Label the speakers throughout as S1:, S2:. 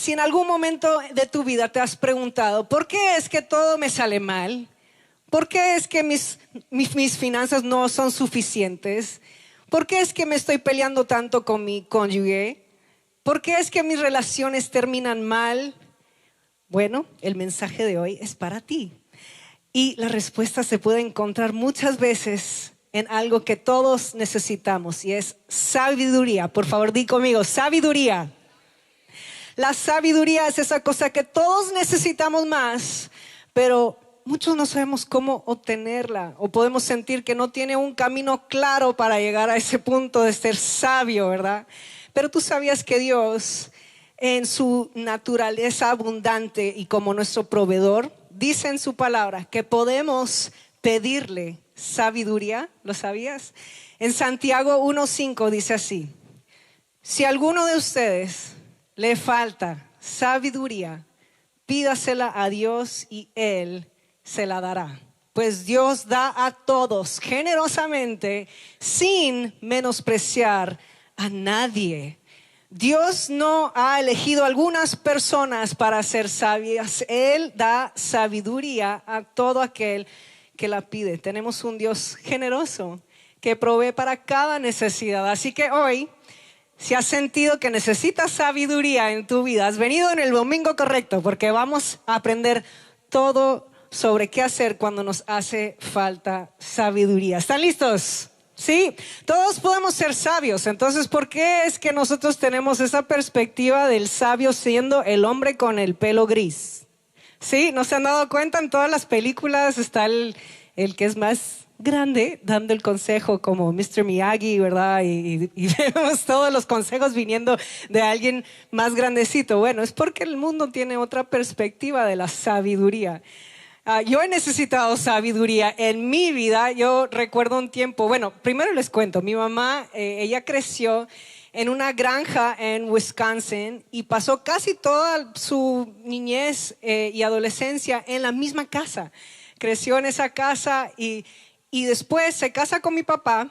S1: si en algún momento de tu vida te has preguntado, ¿por qué es que todo me sale mal? ¿Por qué es que mis finanzas no son suficientes? ¿Por qué es que me estoy peleando tanto con mi cónyuge? ¿Por qué es que mis relaciones terminan mal? Bueno, el mensaje de hoy es para ti. Y la respuesta se puede encontrar muchas veces en algo que todos necesitamos y es sabiduría. Por favor, di conmigo, sabiduría. La sabiduría es esa cosa que todos necesitamos más, pero muchos no sabemos cómo obtenerla o podemos sentir que no tiene un camino claro para llegar a ese punto de ser sabio, ¿verdad? Pero tú sabías que Dios, en su naturaleza abundante y como nuestro proveedor, dice en su palabra que podemos pedirle sabiduría. ¿Lo sabías? En Santiago 1:5 dice así: si a alguno de ustedes le falta sabiduría, pídasela a Dios y Él se la dará. Pues Dios da a todos generosamente sin menospreciar a nadie. Dios no ha elegido a algunas personas para ser sabias. Él da sabiduría a todo aquel que la pide. Tenemos un Dios generoso que provee para cada necesidad. Así que hoy, si has sentido que necesitas sabiduría en tu vida, has venido en el domingo correcto, porque vamos a aprender todo sobre qué hacer cuando nos hace falta sabiduría. ¿Están listos? Sí, todos podemos ser sabios. Entonces, ¿por qué es que nosotros tenemos esa perspectiva del sabio siendo el hombre con el pelo gris? Sí, ¿no se han dado cuenta? En todas las películas está el que es más grande dando el consejo, como Mr. Miyagi, ¿verdad? Y vemos todos los consejos viniendo de alguien más grandecito. Bueno, es porque el mundo tiene otra perspectiva de la sabiduría. Yo he necesitado sabiduría en mi vida. Yo recuerdo un tiempo, bueno, primero les cuento, mi mamá, ella creció en una granja en Wisconsin y pasó casi toda su niñez y adolescencia en la misma casa. Creció en esa casa y después se casa con mi papá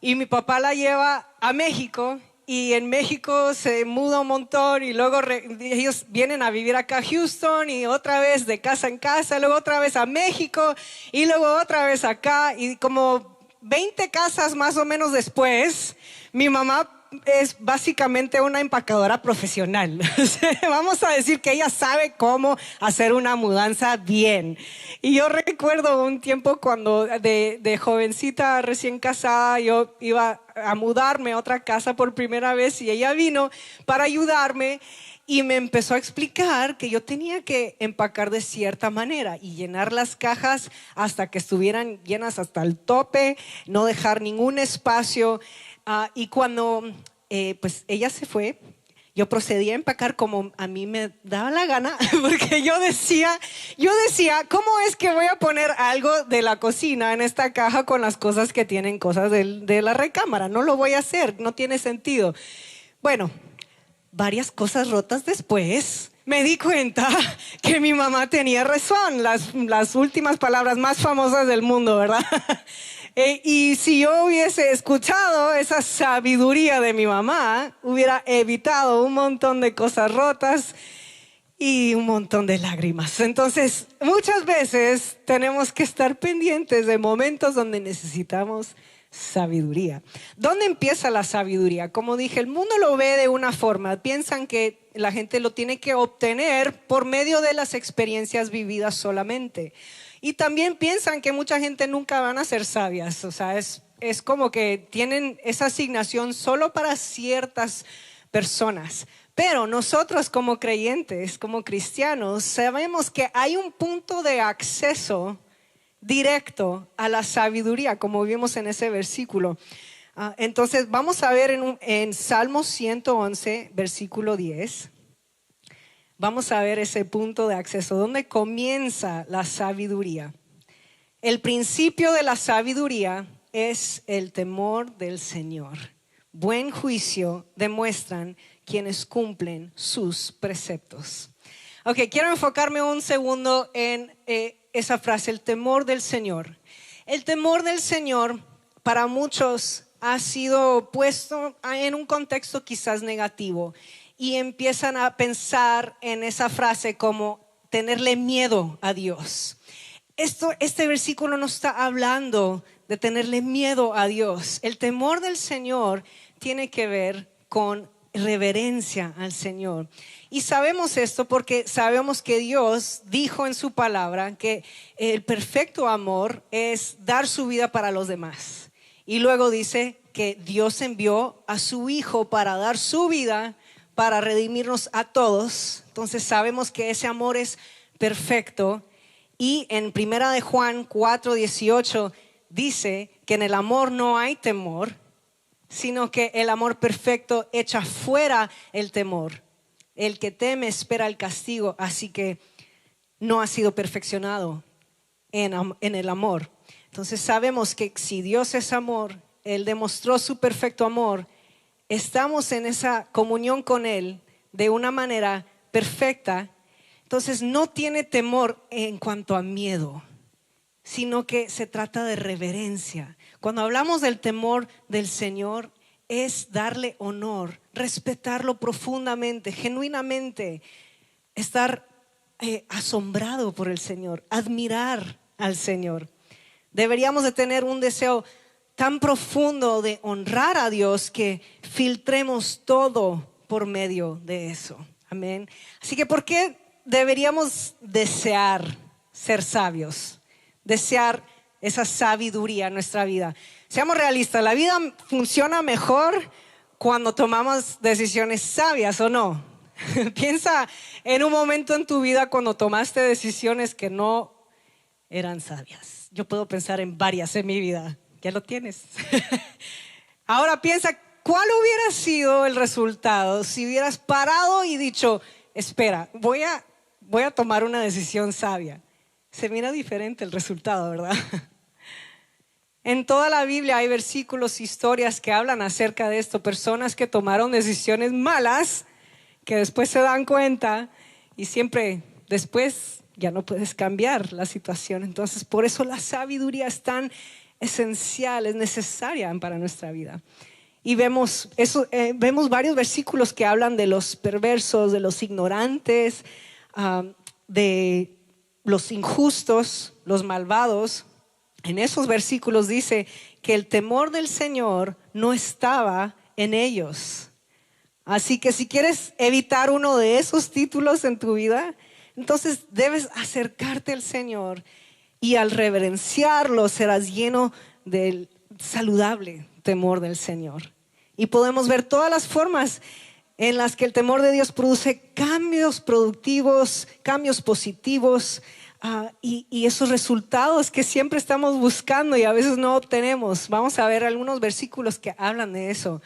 S1: y mi papá la lleva a México. Y en México se muda un montón y luego ellos vienen a vivir acá a Houston y otra vez de casa en casa, luego otra vez a México y luego otra vez acá. Y como 20 casas más o menos después, mi mamá es básicamente una empacadora profesional. Vamos a decir que ella sabe cómo hacer una mudanza bien. Y yo recuerdo un tiempo cuando de jovencita recién casada, yo iba a mudarme a otra casa por primera vez y ella vino para ayudarme y me empezó a explicar que yo tenía que empacar de cierta manera y llenar las cajas hasta que estuvieran llenas hasta el tope, no dejar ningún espacio. Y cuando pues ella se fue, yo procedí a empacar como a mí me daba la gana, porque yo decía, ¿cómo es que voy a poner algo de la cocina en esta caja con las cosas que tienen cosas de la recámara? No lo voy a hacer, no tiene sentido. Bueno, varias cosas rotas después, me di cuenta que mi mamá tenía razón, las últimas palabras más famosas del mundo, ¿verdad? Y si yo hubiese escuchado esa sabiduría de mi mamá, hubiera evitado un montón de cosas rotas y un montón de lágrimas. Entonces, muchas veces tenemos que estar pendientes de momentos donde necesitamos sabiduría. ¿Dónde empieza la sabiduría? Como dije, el mundo lo ve de una forma. Piensan que la gente lo tiene que obtener por medio de las experiencias vividas solamente. Y también piensan que mucha gente nunca van a ser sabias. O sea, es como que tienen esa asignación solo para ciertas personas. Pero nosotros como creyentes, como cristianos, sabemos que hay un punto de acceso directo a la sabiduría, como vimos en ese versículo. Entonces vamos a ver en Salmo 111, versículo 10. Vamos a ver ese punto de acceso, donde comienza la sabiduría. El principio de la sabiduría es el temor del Señor. Buen juicio demuestran quienes cumplen sus preceptos. Ok, quiero enfocarme un segundo en esa frase, el temor del Señor. El temor del Señor para muchos ha sido puesto en un contexto quizás negativo. y empiezan a pensar en esa frase como tenerle miedo a Dios. Este versículo no está hablando de tenerle miedo a Dios. El temor del Señor tiene que ver con reverencia al Señor. Y sabemos esto porque sabemos que Dios dijo en su palabra que el perfecto amor es dar su vida para los demás. Y luego dice que Dios envió a su Hijo para dar su vida para redimirnos a todos. Entonces sabemos que ese amor es perfecto. Y en Primera de Juan 4:18 dice que en el amor no hay temor, sino que el amor perfecto echa fuera el temor. El que teme espera el castigo, así que no ha sido perfeccionado en el amor. Entonces sabemos que si Dios es amor, Él demostró su perfecto amor, estamos en esa comunión con Él de una manera perfecta. Entonces no tiene temor en cuanto a miedo, sino que se trata de reverencia. Cuando hablamos del temor del Señor, es darle honor, respetarlo profundamente, genuinamente, estar asombrado por el Señor, admirar al Señor. Deberíamos de tener un deseo tan profundo de honrar a Dios que filtremos todo por medio de eso. Amén. Así que ¿por qué deberíamos desear ser sabios? Desear esa sabiduría en nuestra vida. Seamos realistas, la vida funciona mejor cuando tomamos decisiones sabias, ¿o no? Piensa en un momento en tu vida cuando tomaste decisiones que no eran sabias. Yo puedo pensar en varias en mi vida. Ya lo tienes. Ahora piensa, ¿cuál hubiera sido el resultado si hubieras parado y dicho, espera, voy a tomar una decisión sabia? Se mira diferente el resultado, ¿verdad? En toda la Biblia hay versículos, historias que hablan acerca de esto. Personas que tomaron decisiones malas, que después se dan cuenta y siempre después ya no puedes cambiar la situación. Entonces, por eso la sabiduría es tan esencial, es necesaria para nuestra vida. Y vemos varios versículos que hablan de los perversos, de los ignorantes, de los injustos, los malvados. En esos versículos dice que el temor del Señor no estaba en ellos. Así que si quieres evitar uno de esos títulos en tu vida, entonces debes acercarte al Señor y al reverenciarlo serás lleno del saludable temor del Señor. Y podemos ver todas las formas en las que el temor de Dios produce cambios productivos, cambios positivos, y esos resultados que siempre estamos buscando y a veces no obtenemos. Vamos a ver algunos versículos que hablan de eso.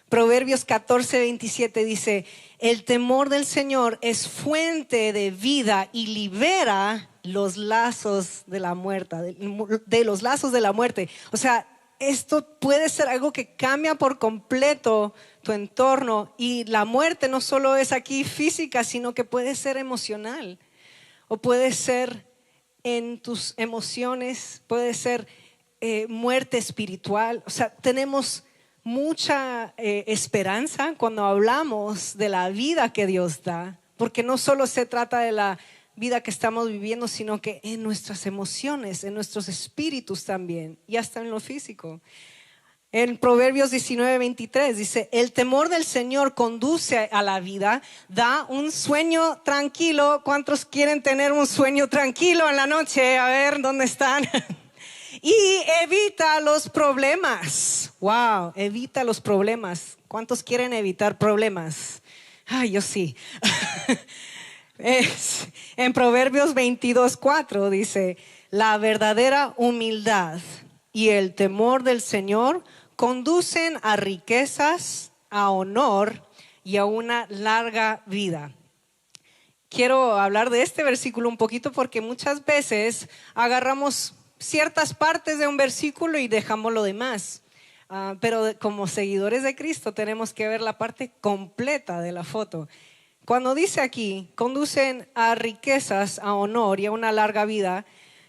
S1: Proverbios 14:27 dice: el temor del Señor es fuente de vida y libera los lazos de la muerte, de los lazos de la muerte. O sea, esto puede ser algo que cambia por completo tu entorno, y la muerte no solo es aquí física, sino que puede ser emocional, o puede ser en tus emociones, puede ser muerte espiritual. O sea, tenemos mucha esperanza cuando hablamos de la vida que Dios da, porque no solo se trata de la vida que estamos viviendo, sino que en nuestras emociones, en nuestros espíritus también, y hasta en lo físico. En Proverbios 19:23 dice: el temor del Señor conduce a la vida, da un sueño tranquilo. ¿Cuántos quieren tener un sueño tranquilo en la noche? A ver, ¿dónde están? Y evita los problemas. Wow, evita los problemas. ¿Cuántos quieren evitar problemas? Ay, yo sí. En Proverbios 22:4 dice: la verdadera humildad y el temor del Señor conducen a riquezas, a honor y a una larga vida. Quiero hablar de este versículo un poquito porque muchas veces agarramos ciertas partes de un versículo y dejamos lo demás. Pero como seguidores de Cristo tenemos que ver la parte completa de la foto. Cuando dice aquí, conducen a riquezas, a honor y a una larga vida,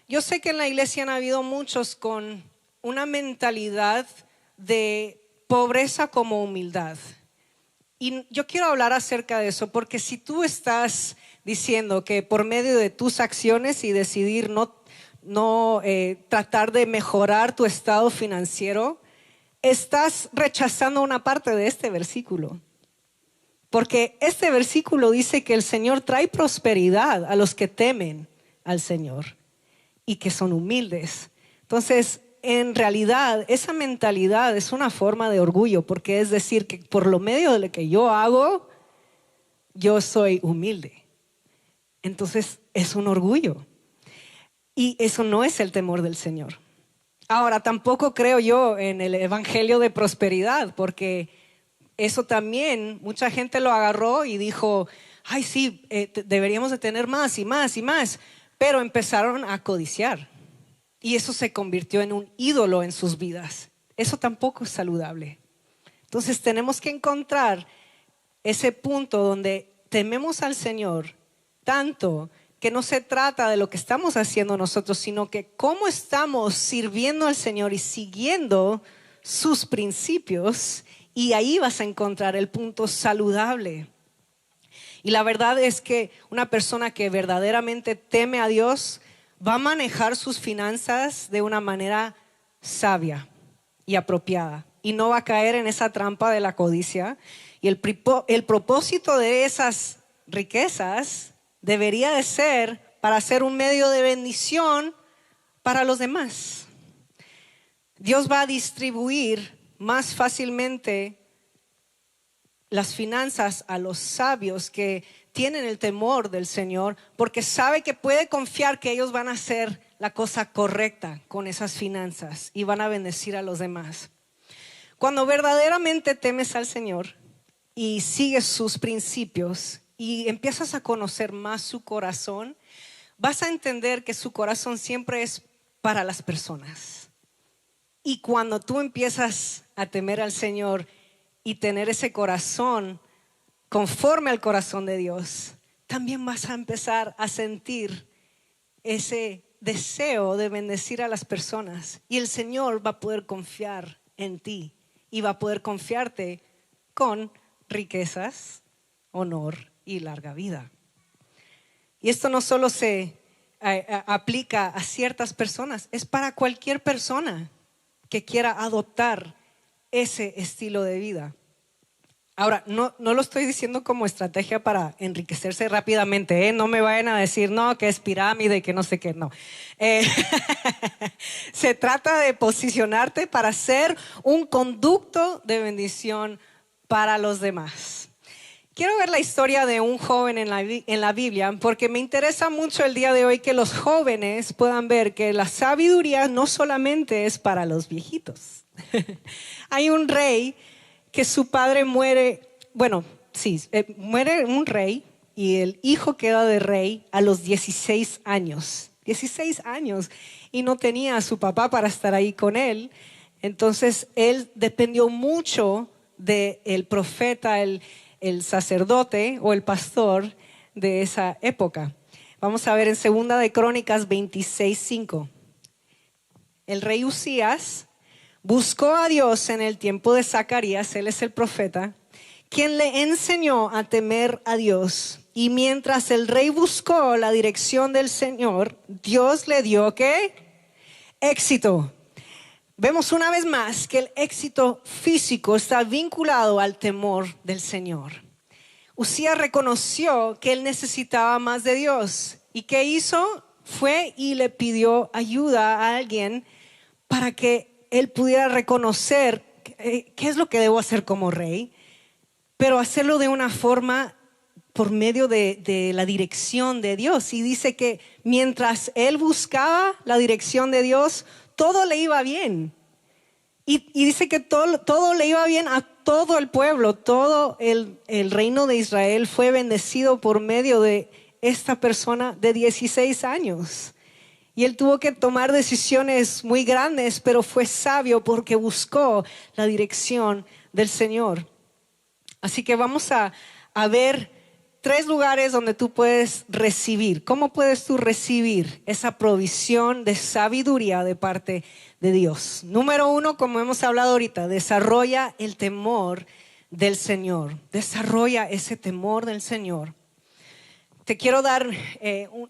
S1: yo sé que en la iglesia han habido muchos con una mentalidad de pobreza como humildad. Y yo quiero hablar acerca de eso, porque si tú estás diciendo que por medio de tus acciones y decidir no tratar de mejorar tu estado financiero, estás rechazando una parte de este versículo. Porque este versículo dice que el Señor trae prosperidad a los que temen al Señor y que son humildes. Entonces, en realidad, esa mentalidad es una forma de orgullo, porque es decir que por lo medio de lo que yo hago, yo soy humilde. Entonces, es un orgullo. Y eso no es el temor del Señor. Ahora, tampoco creo yo en el evangelio de prosperidad, porque eso también mucha gente lo agarró y dijo, ay sí, deberíamos de tener más y más y más, pero empezaron a codiciar y eso se convirtió en un ídolo en sus vidas. Eso tampoco es saludable. Entonces tenemos que encontrar ese punto donde tememos al Señor tanto que no se trata de lo que estamos haciendo nosotros, sino que cómo estamos sirviendo al Señor y siguiendo sus principios. Y ahí vas a encontrar el punto saludable. Y la verdad es que una persona que verdaderamente teme a Dios va a manejar sus finanzas de una manera sabia y apropiada. Y no va a caer en esa trampa de la codicia. Y el propósito de esas riquezas debería de ser para ser un medio de bendición para los demás. Dios va a distribuir más fácilmente las finanzas a los sabios que tienen el temor del Señor, porque sabe que puede confiar que ellos van a hacer la cosa correcta con esas finanzas y van a bendecir a los demás. Cuando verdaderamente temes al Señor y sigues sus principios y empiezas a conocer más su corazón, vas a entender que su corazón siempre es para las personas. Y cuando tú empiezas a temer al Señor y tener ese corazón conforme al corazón de Dios, también vas a empezar a sentir ese deseo de bendecir a las personas. Y el Señor va a poder confiar en ti y va a poder confiarte con riquezas, honor y larga vida. Y esto no solo se aplica a ciertas personas, es para cualquier persona que quiera adoptar ese estilo de vida. Ahora, no lo estoy diciendo como estrategia para enriquecerse rápidamente, ¿eh? No me vayan a decir, no, que es pirámide y que no sé qué, no. Se trata de posicionarte para ser un conducto de bendición para los demás. Quiero ver la historia de un joven en la Biblia, porque me interesa mucho el día de hoy que los jóvenes puedan ver que la sabiduría no solamente es para los viejitos. Hay un rey que su padre muere, muere un rey y el hijo queda de rey a los 16 años. 16 años y no tenía a su papá para estar ahí con él. Entonces él dependió mucho del profeta, el sacerdote o el pastor de esa época. Vamos a ver en 2 de Crónicas 26:5. El rey Usías buscó a Dios en el tiempo de Zacarías, él es el profeta, quien le enseñó a temer a Dios. Y mientras el rey buscó la dirección del Señor, Dios le dio ¿qué? Éxito. Vemos una vez más que el éxito físico está vinculado al temor del Señor. Usías reconoció que él necesitaba más de Dios. ¿Y qué hizo? Fue y le pidió ayuda a alguien para que él pudiera reconocer qué es lo que debo hacer como rey, pero hacerlo de una forma por medio de la dirección de Dios. Y dice que mientras él buscaba la dirección de Dios, todo le iba bien. Y dice que todo le iba bien a todo el pueblo, todo el reino de Israel fue bendecido por medio de esta persona de 16 años. Y él tuvo que tomar decisiones muy grandes, pero fue sabio porque buscó la dirección del Señor. Así que vamos a ver 3 lugares donde tú puedes recibir. ¿Cómo puedes tú recibir esa provisión de sabiduría de parte de Dios? Número 1, como hemos hablado ahorita, desarrolla el temor del Señor. Desarrolla ese temor del Señor. Te quiero dar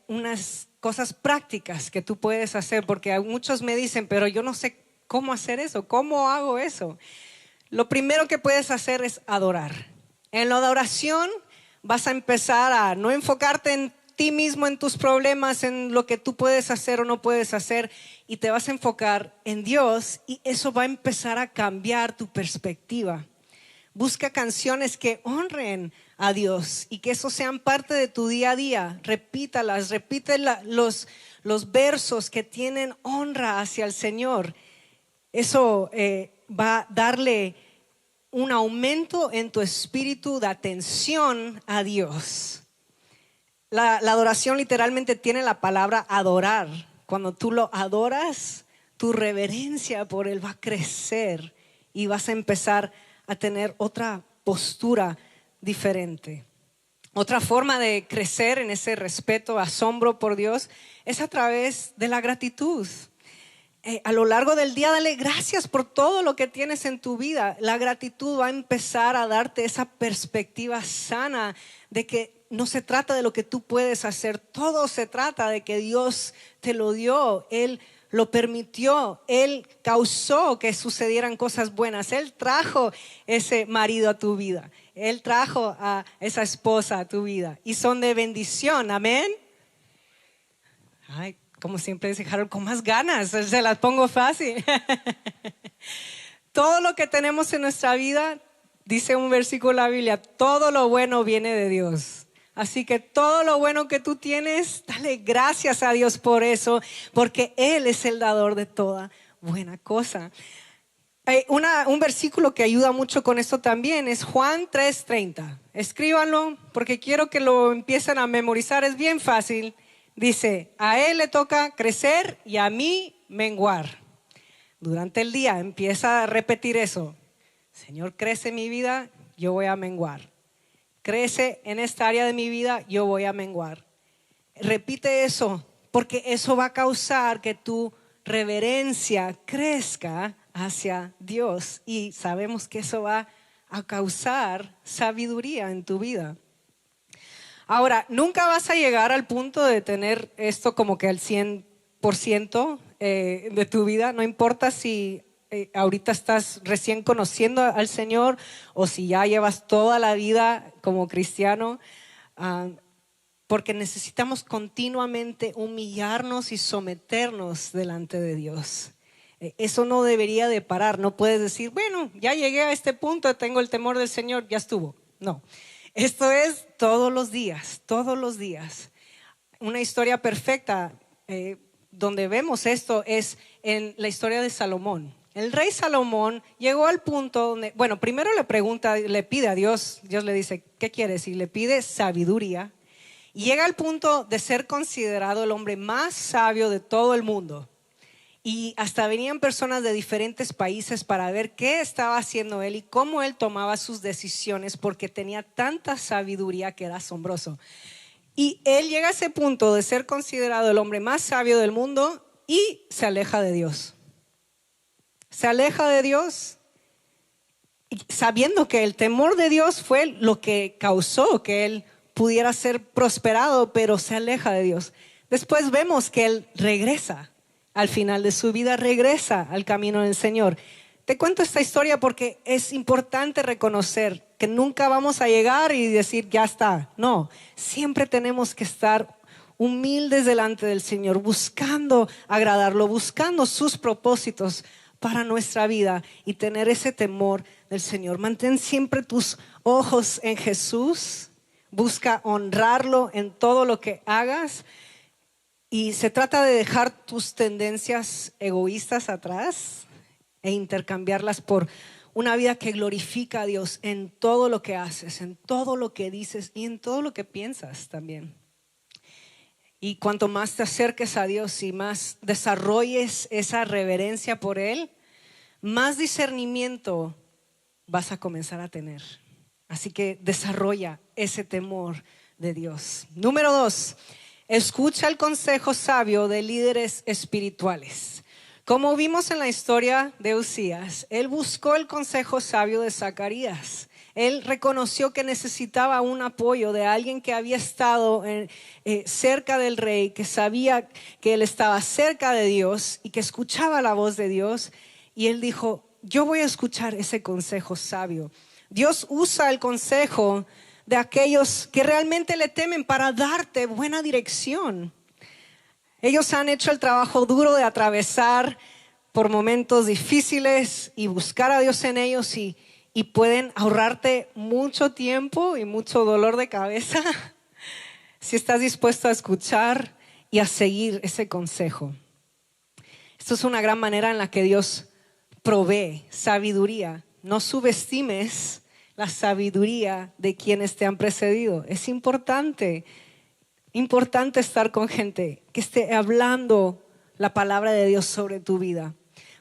S1: unas cosas prácticas que tú puedes hacer, porque muchos me dicen, pero yo no sé cómo hacer eso, cómo hago eso. Lo primero que puedes hacer es adorar. En la adoración vas a empezar a no enfocarte en ti mismo, en tus problemas, en lo que tú puedes hacer o no puedes hacer, y te vas a enfocar en Dios, y eso va a empezar a cambiar tu perspectiva. Busca canciones que honren a Dios y que eso sean parte de tu día a día. Repítalas, repite los versos que tienen honra hacia el Señor. Eso va a darle un aumento en tu espíritu de atención a Dios. La adoración literalmente tiene la palabra adorar. Cuando tú lo adoras, tu reverencia por Él va a crecer y vas a empezar a tener otra postura diferente. Otra forma de crecer en ese respeto, asombro por Dios, es a través de la gratitud. A lo largo del día, dale gracias por todo lo que tienes en tu vida. La gratitud va a empezar a darte esa perspectiva sana de que no se trata de lo que tú puedes hacer, todo se trata de que Dios te lo dio, Él lo permitió, Él causó que sucedieran cosas buenas, Él trajo ese marido a tu vida, Él trajo a esa esposa a tu vida y son de bendición, amén. Ay, como siempre dice Harold, con más ganas, se las pongo fácil. Todo lo que tenemos en nuestra vida, dice un versículo de la Biblia, todo lo bueno viene de Dios. Así que todo lo bueno que tú tienes, dale gracias a Dios por eso, porque Él es el dador de toda buena cosa. Un versículo que ayuda mucho con esto también es Juan 3:30. Escríbanlo porque quiero que lo empiecen a memorizar, es bien fácil. Dice, a Él le toca crecer y a mí menguar. Durante el día empieza a repetir eso. Señor, crece mi vida, yo voy a menguar. Crece en esta área de mi vida, yo voy a menguar. Repite eso, porque eso va a causar que tu reverencia crezca hacia Dios. Y sabemos que eso va a causar sabiduría en tu vida. Ahora, nunca vas a llegar al punto de tener esto como que al 100% de tu vida. No importa si ahorita estás recién conociendo al Señor o si ya llevas toda la vida como cristiano, porque necesitamos continuamente humillarnos y someternos delante de Dios. Eso no debería de parar. No puedes decir, bueno, ya llegué a este punto, tengo el temor del Señor, ya estuvo. No, esto es todos los días, todos los días. Una historia perfecta donde vemos esto es en la historia de Salomón. El rey Salomón llegó al punto donde, bueno, primero le pide a Dios, Dios le dice, ¿qué quieres? Y le pide sabiduría. Y llega al punto de ser considerado el hombre más sabio de todo el mundo. Y hasta venían personas de diferentes países para ver qué estaba haciendo él y cómo él tomaba sus decisiones, porque tenía tanta sabiduría que era asombroso. Y él llega a ese punto de ser considerado el hombre más sabio del mundo y se aleja de Dios. Se aleja de Dios sabiendo que el temor de Dios fue lo que causó que él pudiera ser prosperado, pero se aleja de Dios. Después vemos que él regresa, al final de su vida regresa al camino del Señor. Te cuento esta historia porque es importante reconocer que nunca vamos a llegar y decir ya está. No, siempre tenemos que estar humildes delante del Señor, buscando agradarlo, buscando sus propósitos para nuestra vida y tener ese temor del Señor. Mantén siempre tus ojos en Jesús, busca honrarlo en todo lo que hagas y se trata de dejar tus tendencias egoístas atrás e intercambiarlas por una vida que glorifica a Dios en todo lo que haces, en todo lo que dices y en todo lo que piensas también. Y cuanto más te acerques a Dios y más desarrolles esa reverencia por Él, más discernimiento vas a comenzar a tener. Así que desarrolla ese temor de Dios. Número 2, escucha el consejo sabio de líderes espirituales. Como vimos en la historia de Usías, él buscó el consejo sabio de Zacarías. Él reconoció que necesitaba un apoyo de alguien que había estado cerca del rey, que sabía que él estaba cerca de Dios y que escuchaba la voz de Dios. Y él dijo, yo voy a escuchar ese consejo sabio. Dios usa el consejo de aquellos que realmente le temen para darte buena dirección. Ellos han hecho el trabajo duro de atravesar por momentos difíciles y buscar a Dios en ellos y pueden ahorrarte mucho tiempo y mucho dolor de cabeza si estás dispuesto a escuchar y a seguir ese consejo. Esto es una gran manera en la que Dios provee sabiduría. No subestimes la sabiduría de quienes te han precedido. Es importante estar con gente que esté hablando la palabra de Dios sobre tu vida.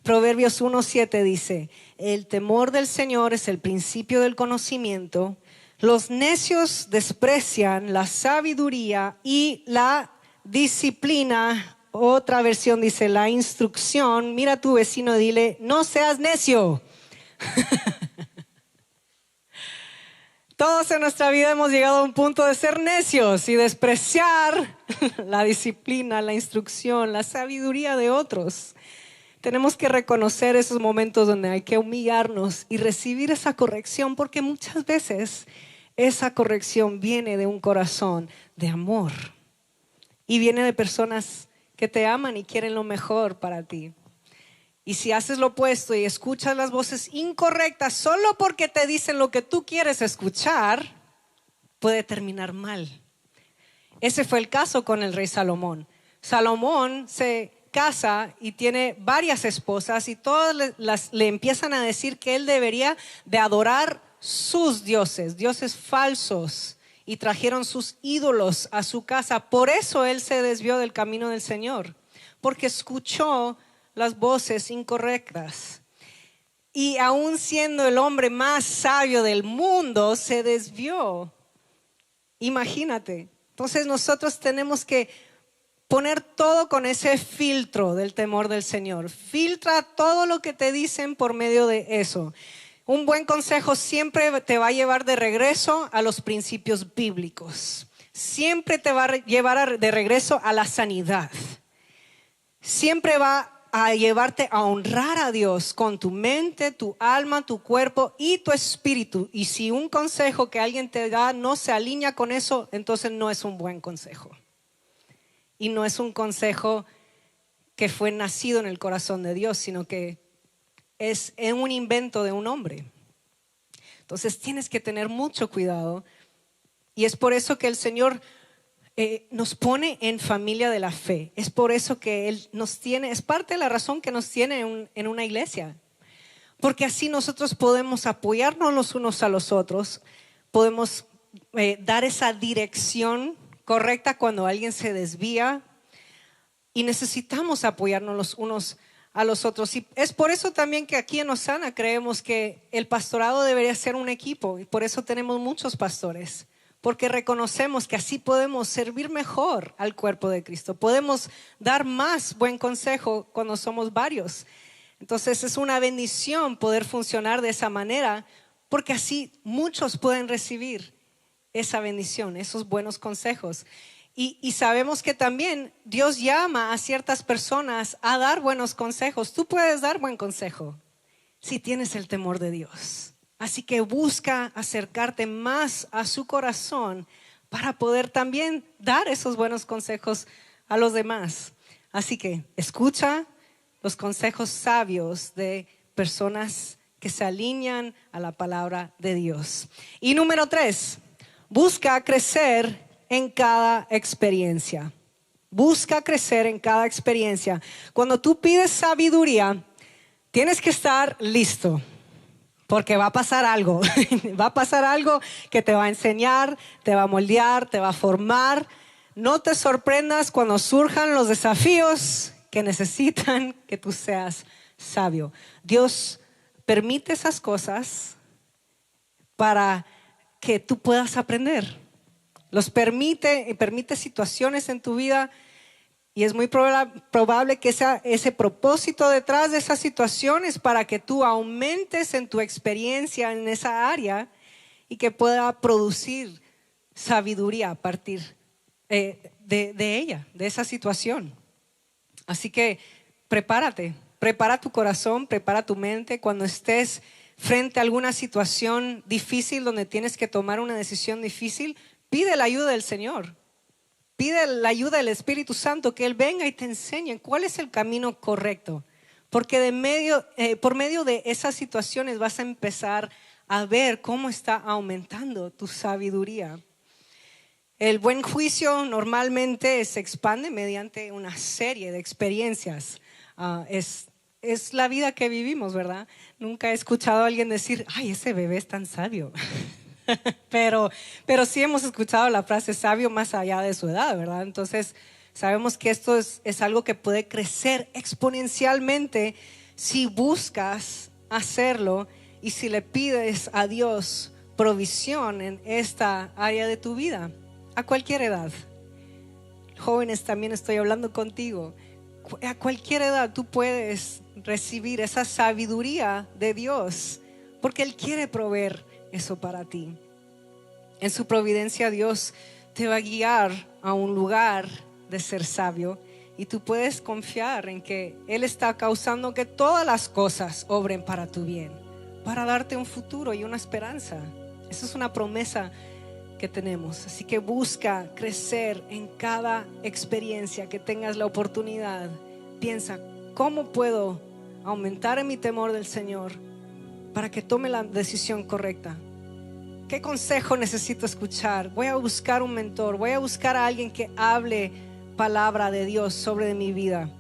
S1: Proverbios 1:7 dice, el temor del Señor es el principio del conocimiento. Los necios desprecian la sabiduría y la disciplina. Otra versión dice la instrucción. Mira a tu vecino y dile, no seas necio. Todos en nuestra vida hemos llegado a un punto de ser necios y despreciar la disciplina, la instrucción, la sabiduría de otros. Tenemos que reconocer esos momentos donde hay que humillarnos y recibir esa corrección, porque muchas veces esa corrección viene de un corazón de amor y viene de personas que te aman y quieren lo mejor para ti. Y si haces lo opuesto y escuchas las voces incorrectas solo porque te dicen lo que tú quieres escuchar, puede terminar mal. Ese fue el caso con el rey Salomón. Salomón se casa y tiene varias esposas y todas le empiezan a decir que él debería de adorar sus dioses, dioses falsos, y trajeron sus ídolos a su casa. Por eso él se desvió del camino del Señor, porque escuchó las voces incorrectas. Y aún siendo el hombre más sabio del mundo, se desvió. Imagínate. Entonces nosotros tenemos que poner todo con ese filtro del temor del Señor. Filtra todo lo que te dicen por medio de eso. Un buen consejo siempre te va a llevar de regreso a los principios bíblicos. Siempre te va a llevar de regreso a la sanidad. Siempre va a llevarte a honrar a Dios con tu mente, tu alma, tu cuerpo y tu espíritu. Y si un consejo que alguien te da no se alinea con eso, entonces no es un buen consejo. Y no es un consejo que fue nacido en el corazón de Dios, sino que es un invento de un hombre. Entonces tienes que tener mucho cuidado. Y es por eso que el Señor nos pone en familia de la fe. Es por eso que Él nos tiene, es parte de la razón que nos tiene en una iglesia. Porque así nosotros podemos apoyarnos los unos a los otros, podemos dar esa dirección correcta cuando alguien se desvía, y necesitamos apoyarnos los unos a los otros. Y es por eso también que aquí en Osana creemos que el pastorado debería ser un equipo, y por eso tenemos muchos pastores, porque reconocemos que así podemos servir mejor al cuerpo de Cristo, podemos dar más buen consejo cuando somos varios. Entonces es una bendición poder funcionar de esa manera, porque así muchos pueden recibir esa bendición, esos buenos consejos. Y sabemos que también Dios llama a ciertas personas a dar buenos consejos. Tú puedes dar buen consejo si tienes el temor de Dios. Así que busca acercarte más a su corazón para poder también dar esos buenos consejos a los demás. Así que escucha los consejos sabios de personas que se alinean a la palabra de Dios. Y número 3, busca crecer en cada experiencia. Busca crecer en cada experiencia. Cuando tú pides sabiduría, tienes que estar listo, porque va a pasar algo. Va a pasar algo que te va a enseñar, te va a moldear, te va a formar. No te sorprendas cuando surjan los desafíos que necesitan que tú seas sabio. Dios permite esas cosas para que tú puedas aprender. Los permite situaciones en tu vida, y es muy probable que ese propósito detrás de esas situaciones para que tú aumentes en tu experiencia en esa área y que pueda producir sabiduría a partir de ella, de esa situación. Así que prepárate, prepara tu corazón, prepara tu mente cuando estés frente a alguna situación difícil donde tienes que tomar una decisión difícil. Pide la ayuda del Señor, pide la ayuda del Espíritu Santo, que Él venga y te enseñe cuál es el camino correcto, porque por medio de esas situaciones vas a empezar a ver cómo está aumentando tu sabiduría. El buen juicio normalmente se expande mediante una serie de experiencias. Es la vida que vivimos, ¿verdad? Nunca he escuchado a alguien decir, ay, ese bebé es tan sabio. pero sí hemos escuchado la frase sabio más allá de su edad, ¿verdad? Entonces sabemos que esto es algo que puede crecer exponencialmente si buscas hacerlo y si le pides a Dios provisión en esta área de tu vida, a cualquier edad. Jóvenes, también estoy hablando contigo. A cualquier edad tú puedes recibir esa sabiduría de Dios, porque Él quiere proveer eso para ti. En su providencia Dios te va a guiar a un lugar de ser sabio, y tú puedes confiar en que Él está causando que todas las cosas obren para tu bien, para darte un futuro y una esperanza. Esa es una promesa que tenemos. Así que busca crecer en cada experiencia que tengas la oportunidad. Piensa, ¿cómo puedo aumentar en mi temor del Señor para que tome la decisión correcta? ¿Qué consejo necesito escuchar? Voy a buscar un mentor, voy a buscar a alguien que hable palabra de Dios sobre mi vida.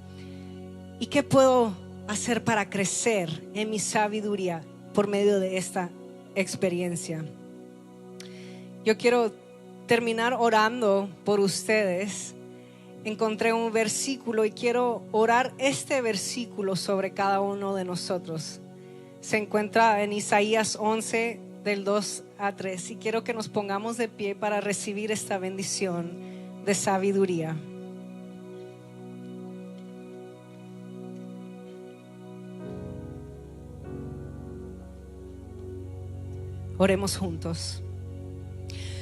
S1: ¿Y qué puedo hacer para crecer en mi sabiduría por medio de esta experiencia? Yo quiero terminar orando por ustedes. Encontré un versículo y quiero orar este versículo sobre cada uno de nosotros. Se encuentra en Isaías 11 del 2 a 3, y quiero que nos pongamos de pie para recibir esta bendición de sabiduría. Oremos juntos.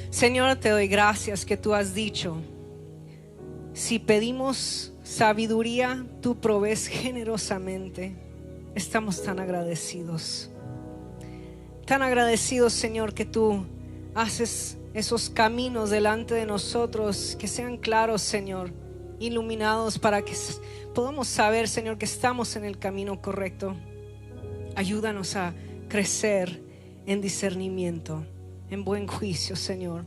S1: Señor, te doy gracias que tú has dicho, si pedimos sabiduría, tú provees generosamente. Estamos tan agradecidos, Señor, que tú haces esos caminos delante de nosotros, que sean claros, Señor, iluminados, para que podamos saber, Señor, que estamos en el camino correcto. Ayúdanos a crecer en discernimiento, en buen juicio, Señor.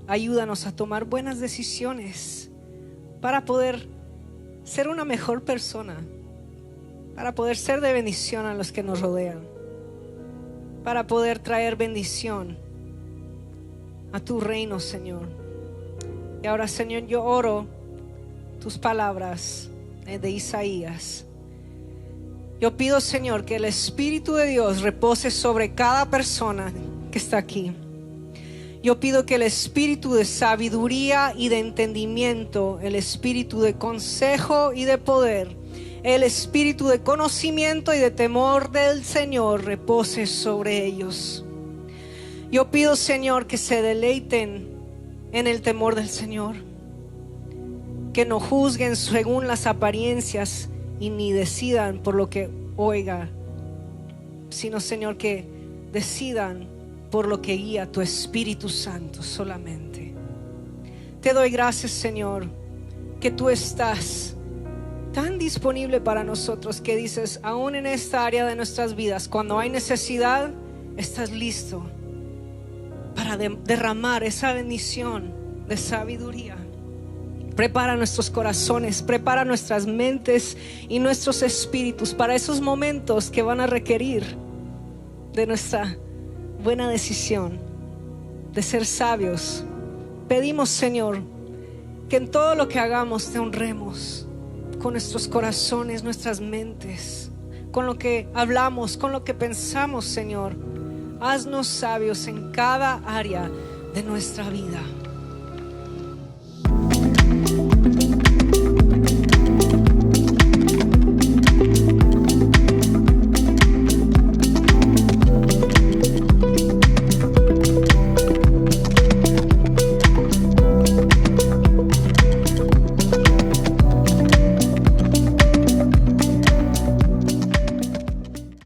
S1: Ayúdanos a tomar buenas decisiones para poder ser una mejor persona, para poder ser de bendición a los que nos rodean, para poder traer bendición a tu reino, Señor. Y ahora, Señor, yo oro tus palabras de Isaías. Yo pido, Señor, que el Espíritu de Dios repose sobre cada persona que está aquí. Yo pido que el espíritu de sabiduría y de entendimiento, el espíritu de consejo y de poder, el espíritu de conocimiento y de temor del Señor repose sobre ellos. Yo pido, Señor, que se deleiten en el temor del Señor, que no juzguen según las apariencias y ni decidan por lo que oiga, sino, Señor, que decidan por lo que guía tu Espíritu Santo solamente. Te doy gracias, Señor, que tú estás tan disponible para nosotros, que dices, aún en esta área de nuestras vidas, cuando hay necesidad, estás listo para derramar esa bendición de sabiduría. Prepara nuestros corazones, prepara nuestras mentes y nuestros espíritus para esos momentos que van a requerir de nuestra buena decisión, de ser sabios. Pedimos, Señor, que en todo lo que hagamos te honremos con nuestros corazones, nuestras mentes, con lo que hablamos, con lo que pensamos, Señor. Haznos sabios en cada área de nuestra vida.